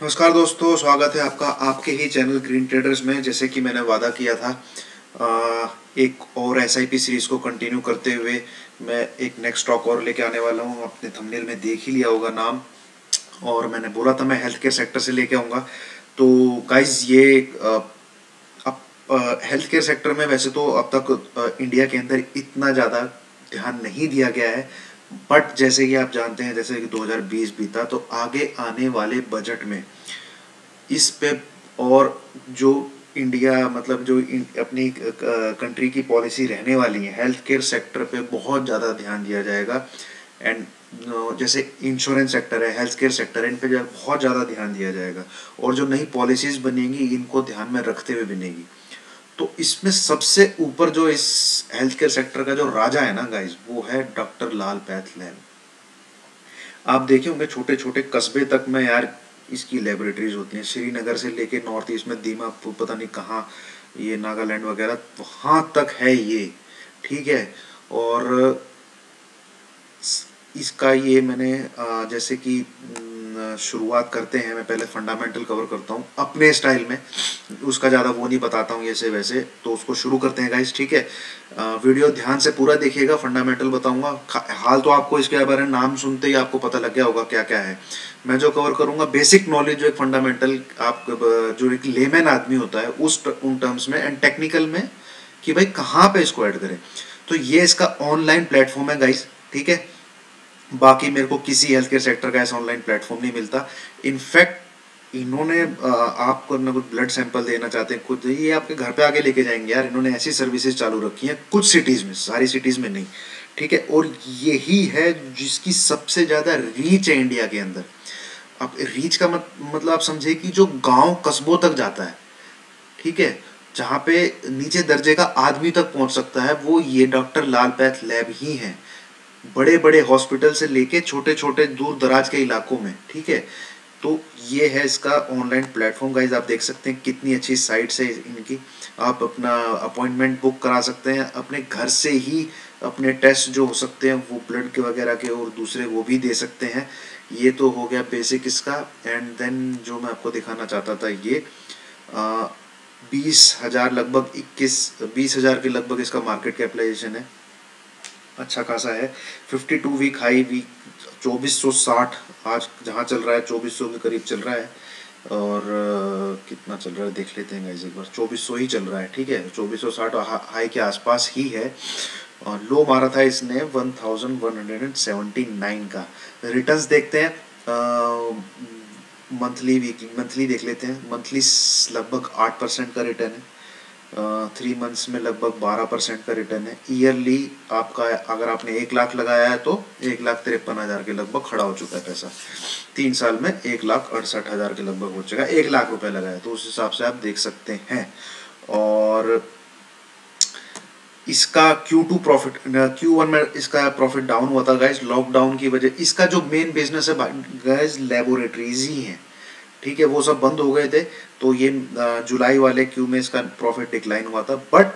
नमस्कार दोस्तों, स्वागत है आपका आपके ही चैनल ग्रीन ट्रेडर्स में। जैसे कि मैंने वादा किया था, एक और एसआईपी सीरीज को कंटिन्यू करते हुए मैं एक नेक्स्ट स्टॉक और लेके आने वाला हूँ। आपने थंबनेल में देख ही लिया होगा नाम, और मैंने बोला था मैं हेल्थ केयर सेक्टर से लेके आऊँगा। तो गाइज ये अब हेल्थ केयर सेक्टर में वैसे तो अब तक इंडिया के अंदर इतना ज़्यादा ध्यान नहीं दिया गया है, बट जैसे कि आप जानते हैं, जैसे कि 2020 बीता तो आगे आने वाले बजट में इस पे और जो इंडिया मतलब जो अपनी कंट्री की पॉलिसी रहने वाली है, हेल्थ केयर सेक्टर पे बहुत ज़्यादा ध्यान दिया जाएगा। एंड जैसे इंश्योरेंस सेक्टर है, हेल्थ केयर सेक्टर है, इन पे बहुत ज़्यादा ध्यान दिया जाएगा। और जो नई पॉलिसीज़ बनेंगी इनको ध्यान में रखते हुए बनेगी। तो इसमें सबसे ऊपर जो इस हेल्थ केयर सेक्टर का जो राजा है ना गाइज, वो है डॉक्टर लाल पैथलैब। आप देखे होंगे छोटे छोटे कस्बे तक में यार इसकी लेबोरेटरीज होती हैं। श्रीनगर से लेके नॉर्थ ईस्ट में दीमापुर, पता नहीं कहाँ, ये नागालैंड वगैरह वहाँ तक है ये। ठीक है। और इसका ये मैंने जैसे कि शुरुआत करते हैं, मैं पहले फंडामेंटल कवर करता हूँ अपने स्टाइल में, उसका ज़्यादा वो नहीं बताता हूँ ऐसे वैसे। तो उसको शुरू करते हैं गाइस, ठीक है। वीडियो ध्यान से पूरा देखिएगा, फंडामेंटल बताऊंगा। हाल तो आपको इसके बारे में नाम सुनते ही आपको पता लग गया होगा क्या क्या है। मैं जो कवर करूंगा बेसिक नॉलेज, जो एक फंडामेंटल आप जो एक लेमैन आदमी होता है उस उन टर्म्स में, एंड टेक्निकल में कि भाई कहाँ पे इसको ऐड करें। तो ये इसका ऑनलाइन प्लेटफॉर्म है गाइस, ठीक है। बाकी मेरे को किसी हेल्थ केयर सेक्टर का ऐसा ऑनलाइन प्लेटफॉर्म नहीं मिलता। इनफैक्ट इन्होंने आपको ना कुछ ब्लड सैंपल देना चाहते हैं खुद, ये आपके घर पे आके लेके जाएंगे यार। इन्होंने ऐसी सर्विसेज चालू रखी हैं कुछ सिटीज़ में, सारी सिटीज़ में नहीं, ठीक है। और यही है जिसकी सबसे ज़्यादा रीच है इंडिया के अंदर। अब रीच का मतलब आप समझे कि जो गांव कस्बों तक जाता है, ठीक है, जहाँ पे नीचे दर्जे का आदमी तक पहुंच सकता है, वो ये डॉक्टर लाल पैथ लैब ही है। बड़े बड़े हॉस्पिटल से लेके छोटे छोटे दूर दराज के इलाकों में, ठीक है। तो ये है इसका ऑनलाइन प्लेटफॉर्म गाइज। आप देख सकते हैं कितनी अच्छी साइट्स है इनकी। आप अपना अपॉइंटमेंट बुक करा सकते हैं अपने घर से ही। अपने टेस्ट जो हो सकते हैं वो ब्लड के वगैरह के और दूसरे वो भी दे सकते हैं। ये तो हो गया बेसिक इसका। एंड देन जो मैं आपको दिखाना चाहता था, ये 20,000 लगभग 20,000 के लगभग इसका मार्केट कैपिटलाइजेशन है। अच्छा खासा है। 52 वीक हाई वीक 2460 आज जहाँ चल रहा है, 2400 के करीब चल रहा है। और कितना चल रहा है देख लेते हैं गाइस एक बार। 2400 ही चल रहा है, ठीक है। 2460 हाई के आसपास ही है। और लो मारा था इसने 1179 का। रिटर्न्स देखते हैं, मंथली वीकली मंथली देख लेते हैं। मंथली लगभग 8% का रिटर्न है। 3 मंथ्स में लगभग 12% का रिटर्न है। ईयरली आपका अगर आपने 1 लाख लगाया है तो 1,53,000 के लगभग खड़ा हो चुका है पैसा। 3 साल में 1,68,000 के लगभग हो चुका है। 1 लाख रुपए लगाया तो उस हिसाब से आप देख सकते हैं। और इसका Q2 प्रॉफिट, Q1 में इसका प्रॉफिट डाउन हुआ था गाइज लॉकडाउन की वजह। इसका जो मेन बिजनेस है गाइज लेबोरेटरीज ही है, ठीक है। वो सब बंद हो गए थे। तो ये जुलाई वाले क्यू में इसका प्रॉफिट डिक्लाइन हुआ था। बट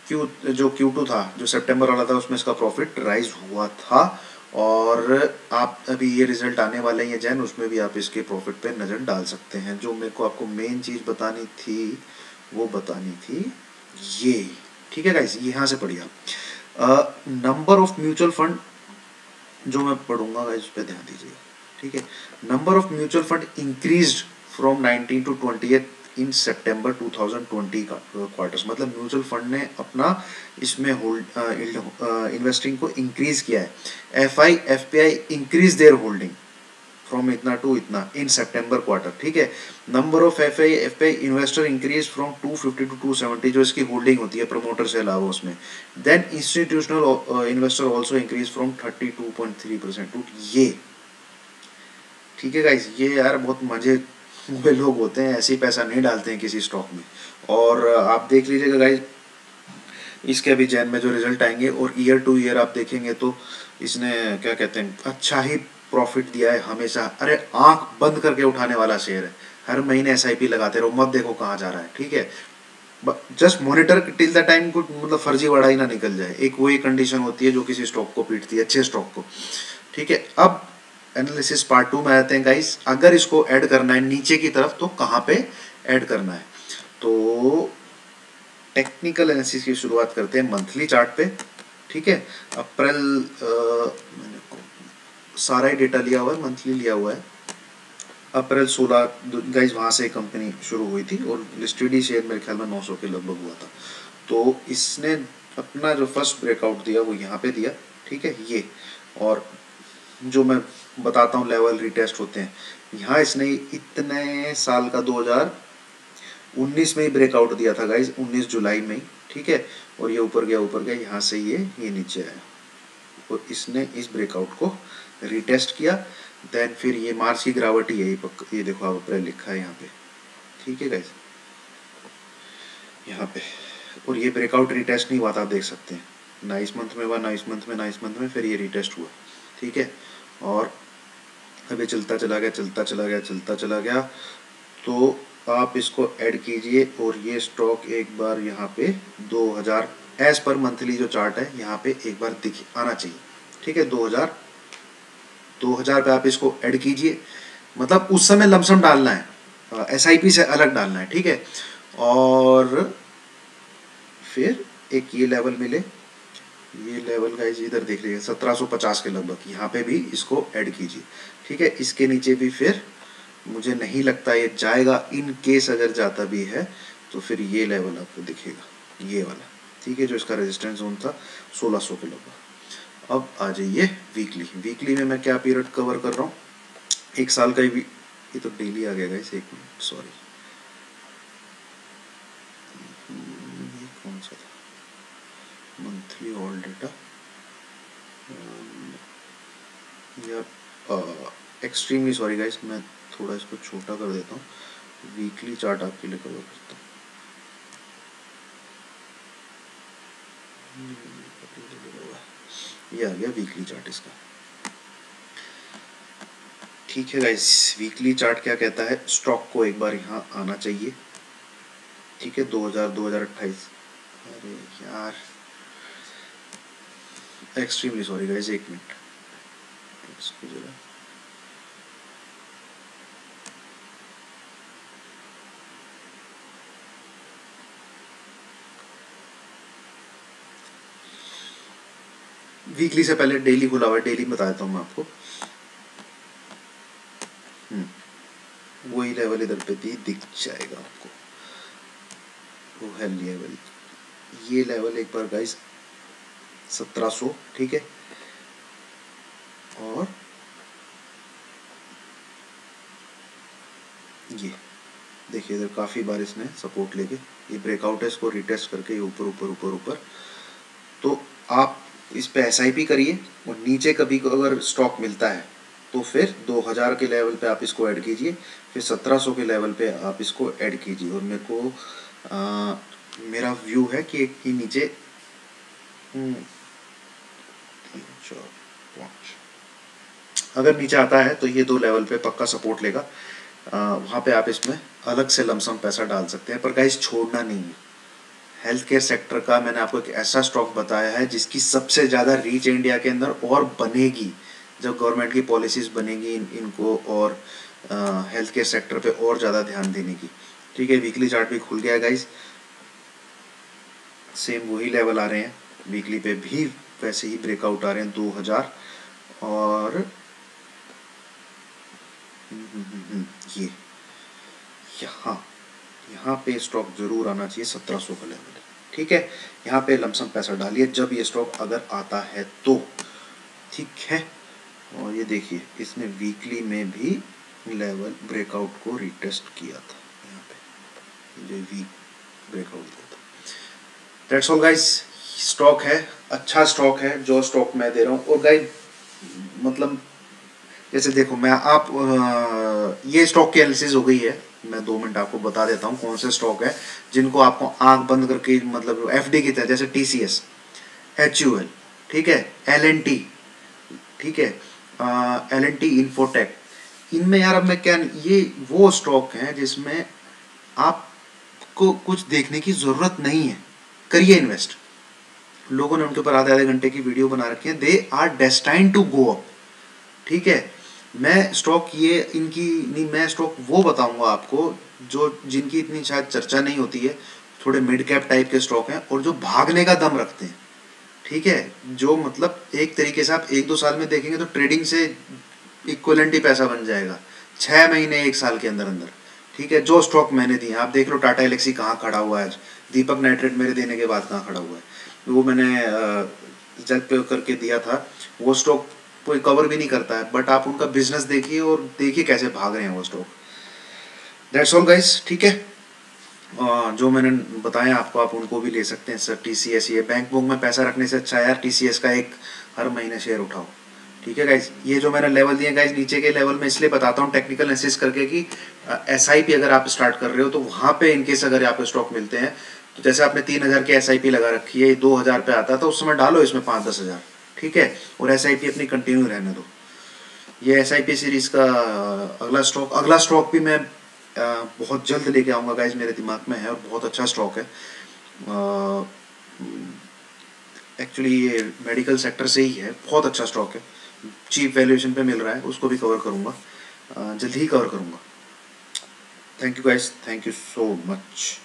Q2 था, जो सितंबर वाला था, उसमें इसका प्रॉफिट राइज हुआ था। और आप अभी ये रिजल्ट आने वाले हैं जैन, उसमें भी आप इसके प्रॉफिट पे नज़र डाल सकते हैं। जो मेरे को आपको मेन चीज़ बतानी थी वो बतानी थी ये, ठीक है गाइस। यहाँ से पढ़िए आप। नंबर ऑफ म्यूचुअल फंड जो मैं पढ़ूंगा गाइस, उस पर ध्यान दीजिए, ठीक है। Number of mutual fund increased from 19 to 20 in September 2020 का क्वार्टर्स। मतलब म्यूचुअल फंड ने अपना इसमें होल्ड इन्वेस्टिंग को इंक्रीज किया है। FI FPI increase their holding from इतना टू इतना इन सितंबर क्वार्टर, ठीक है। Number of FI investor increase from 250 to 270, जो इसकी होल्डिंग होती है प्रमोटर से अलावा उसमें। Then institutional investor also increase from 32.3% to ये, ठीक है गाइस। ये यार बहुत मजे हुए लोग होते हैं, ऐसे ही पैसा नहीं डालते हैं किसी स्टॉक में। और आप देख लीजिएगा गाइस, इसके अभी जैन में जो रिजल्ट आएंगे और ईयर टू ईयर आप देखेंगे तो इसने क्या कहते हैं अच्छा ही प्रॉफिट दिया है हमेशा। अरे आंख बंद करके उठाने वाला शेयर है। हर महीने SIP लगाते रहो, मत देखो कहाँ जा रहा है, ठीक है। Just monitor till the time को, मतलब फर्जीवाड़ा ही ना निकल जाए। एक वही कंडीशन होती है जो किसी स्टॉक को पीटती है, अच्छे स्टॉक को, ठीक है। अब एनालिसिस पार्ट 2 में आते हैं गाइस। अगर इसको ऐड करना है नीचे की तरफ तो कहाँ पे ऐड करना है, तो टेक्निकल एनालिसिस की शुरुआत करते हैं मंथली चार्ट पे। ठीक है, अप्रैल मैंने सारा ही डेटा लिया हुआ है, मंथली लिया हुआ है। अप्रैल 16 गाइस वहाँ से कंपनी शुरू हुई थी और लिस्टेड ही शेयर मेरे ख्याल में 900 के लगभग हुआ था। तो इसने अपना जो फर्स्ट ब्रेकआउट दिया वो यहाँ पे दिया। ठीक है, ये और जो मैं बताता हूँ लेवल रिटेस्ट होते हैं, यहाँ इसने इतने साल का 2019 में ही ब्रेकआउट दिया था गाइज, 19 जुलाई में ही। ठीक है, और ये ऊपर गया यहाँ से ये नीचे आया और इसने इस ब्रेकआउट को रिटेस्ट किया। देन फिर ये मार्च की गिरावट ही है, ये देखो आप अप्रैल लिखा है यहाँ पे। ठीक है गाइज, यहाँ पे, और ये ब्रेकआउट रिटेस्ट नहीं हुआ था, आप देख सकते हैं ना इस मंथ में हुआ ना इस मंथ में ना इस मंथ में, फिर ये रिटेस्ट हुआ। ठीक है, और अभी चलता चला गया। तो आप इसको ऐड कीजिए और ये स्टॉक एक बार यहाँ पे 2000 एज पर मंथली जो चार्ट है यहाँ पे एक बार दिख आना चाहिए। ठीक है, 2000 पे आप इसको ऐड कीजिए, मतलब उस समय लमसम डालना है, SIP से अलग डालना है। ठीक है, और फिर एक ये लेवल मिले, ये लेवल गाइस इधर देख लीजिए 1750 के लगभग, यहाँ पे भी इसको ऐड कीजिए। ठीक है, इसके नीचे भी फिर मुझे नहीं लगता ये जाएगा, इन केस अगर जाता भी है तो फिर ये लेवल आपको दिखेगा, ये वाला। ठीक है, जो इसका रेजिस्टेंस जोन था 1600 के लगभग। अब आ जाइए वीकली में मैं क्या पीरियड कवर कर रहा हूँ, एक साल का ही ये तो डेली आ गया गाइस, एक मिनट सॉरी, ये कौन सा था, मंथली ऑल डेटा यार, एक्सट्रीमली सॉरी गाइस, मैं थोड़ा इसको छोटा कर देता हूँ, वीकली चार्ट आपके लिए कवर करता हूँ। ये आ गया वीकली चार्ट इसका। ठीक है गाइस, वीकली चार्ट क्या कहता है, स्टॉक को एक बार यहाँ आना चाहिए। ठीक है, 2028, अरे यार एक्सट्रीमली सॉरी गाइस, एक मिनट इसको जरा, वीकली से पहले डेली खुला हुआ है, डेली बता देता हूँ मैं आपको। वही लेवल इधर पे भी दिख जाएगा आपको, वो है लेवल, ये लेवल एक बार गाइस 1700। ठीक है, और ये देखिए इधर काफ़ी बार इसने सपोर्ट लेके ये ब्रेकआउट है, इसको रिटेस्ट करके ये ऊपर ऊपर ऊपर ऊपर, तो आप इस पे SIP करिए और नीचे कभी अगर स्टॉक मिलता है तो फिर 2000 के लेवल पे आप इसको ऐड कीजिए, फिर 1700 के लेवल पे आप इसको ऐड कीजिए। और मेरे को मेरा व्यू है कि एक ही नीचे 3 4 5 अगर नीचे आता है तो ये 2 लेवल पे पक्का सपोर्ट लेगा, वहाँ पे आप इसमें अलग से लमसम पैसा डाल सकते हैं, पर गाइस छोड़ना नहीं है। हेल्थ केयर सेक्टर का मैंने आपको एक ऐसा स्टॉक बताया है जिसकी सबसे ज़्यादा रीच इंडिया के अंदर और बनेगी, जब गवर्नमेंट की पॉलिसीज़ बनेगी इनको और हेल्थ केयर सेक्टर पे और ज़्यादा ध्यान देने की। ठीक है, वीकली चार्ट भी खुल गया है गाइस, सेम वही लेवल आ रहे हैं, वीकली पे भी वैसे ही ब्रेकआउट आ रहे हैं 2000, और ये यहाँ पे स्टॉक जरूर आना चाहिए, 1700 का लेवल है। ठीक है, यहाँ पे लमसम पैसा डालिए जब ये स्टॉक अगर आता है तो। ठीक है, और ये देखिए इसने वीकली में भी लेवल ब्रेकआउट को रिटेस्ट किया था, यहाँ पे जो वीक ब्रेकआउट दिया था। दैट्स ऑल गाइस, स्टॉक है, अच्छा स्टॉक है जो स्टॉक मैं दे रहा हूँ। और गाइस मतलब जैसे देखो मैं ये स्टॉक की एनालिसिस हो गई है, मैं 2 मिनट आपको बता देता हूँ कौन से स्टॉक है जिनको आपको आंख बंद करके, मतलब FD की तरह, जैसे TCS, HUL, ठीक है, LNT, ठीक है, LNT इन्फोटेक, इनमें यार अब मैं क्या, ये वो स्टॉक हैं जिसमें आपको कुछ देखने की ज़रूरत नहीं है, करिए इन्वेस्ट। लोगों ने उनके ऊपर आधे आधे घंटे की वीडियो बना रखी है, they are destined to go up. ठीक है, मैं स्टॉक ये इनकी नहीं, मैं स्टॉक वो बताऊंगा आपको जो जिनकी इतनी शायद चर्चा नहीं होती है, थोड़े मिड कैप टाइप के स्टॉक हैं और जो भागने का दम रखते हैं। ठीक है, जो मतलब एक तरीके से आप 1-2 साल में देखेंगे तो ट्रेडिंग से इक्वलेंट ही पैसा बन जाएगा 6 महीने 1 साल के अंदर अंदर। ठीक है, जो स्टॉक मैंने दिए आप देख लो, टाटा एलेक्सी कहाँ खड़ा हुआ है आज, दीपक नाइट्रेट मेरे देने के बाद कहाँ खड़ा हुआ है। वो मैंने रिजल्ट पे करके दिया था, वो स्टॉक कोई कवर भी नहीं करता है, बट आप उनका बिजनेस देखिए और देखिए कैसे भाग रहे हैं वो स्टॉक। दैट्स ऑल गाइस, ठीक है। जो मैंने बताया आपको आप उनको भी ले सकते हैं सर। TCS, ये बैंक बुक में पैसा रखने से अच्छा है यार TCS का एक हर महीने शेयर उठाओ। ठीक है गाइज, ये जो मैंने लेवल दिए गाइज नीचे के लेवल में इसलिए बताता हूँ टेक्निकल एनालिसिस करके कि SIP अगर आप स्टार्ट कर रहे हो तो वहाँ पे इनकेस अगर आपको स्टॉक मिलते हैं तो जैसे आपने 3,000 की SIP लगा रखी है, 2,000 पे आता था उस समय डालो इसमें 5-10 हज़ार। ठीक है, और SIP अपनी कंटिन्यू रहने दो। ये SIP सीरीज का अगला स्टॉक भी मैं बहुत जल्द लेके आऊँगा गाइज, मेरे दिमाग में है और बहुत अच्छा स्टॉक है। एक्चुअली ये मेडिकल सेक्टर से ही है, बहुत अच्छा स्टॉक है, चीप वैल्यूएशन पे मिल रहा है, उसको भी कवर करूँगा, जल्द ही कवर करूँगा। Thank you guys, thank you so much.